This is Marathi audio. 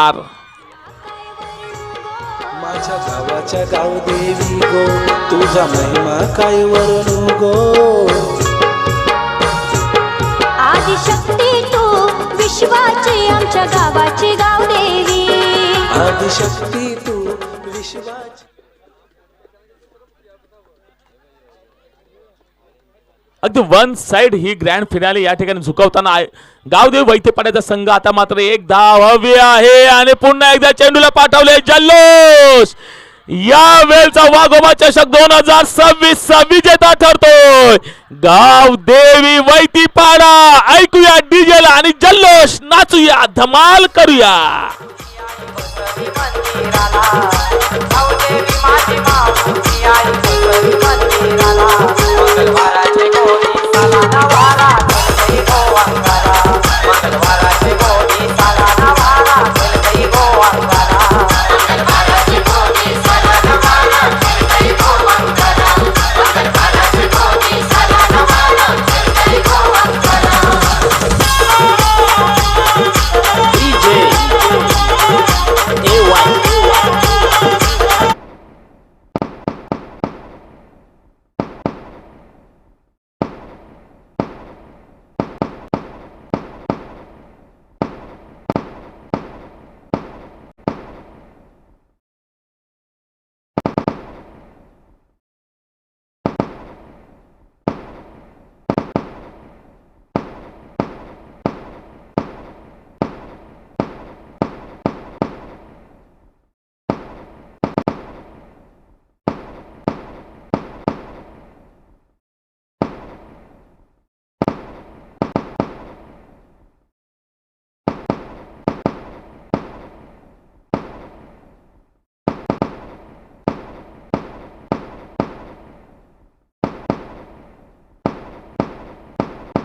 नमस्कार. माझ्या गावाच्या गावदेवी गो तुझा महिमा काय वर्णू गो. आदिशक्ती तू विश्वाची आमच्या गावाची गावदेवी. आदिशक्ती तू विश्वाची. अगदी वन साइड ही ग्रँड फिनाले या ठिकाणी झुकवताना गावदेवी वैद्यपाड्याचा संघ आता मात्र एक धाव हवी आहे आणि पुन्हा एकदा चेंडूला पाठवले जल्लोष. या वेळचा वाघोबा चषक 2026 विजेता ठरतोय गावदेवी वैद्यपाडा. ऐकूया डीजेला आणि जल्लोष नाचूया धमाल करूया.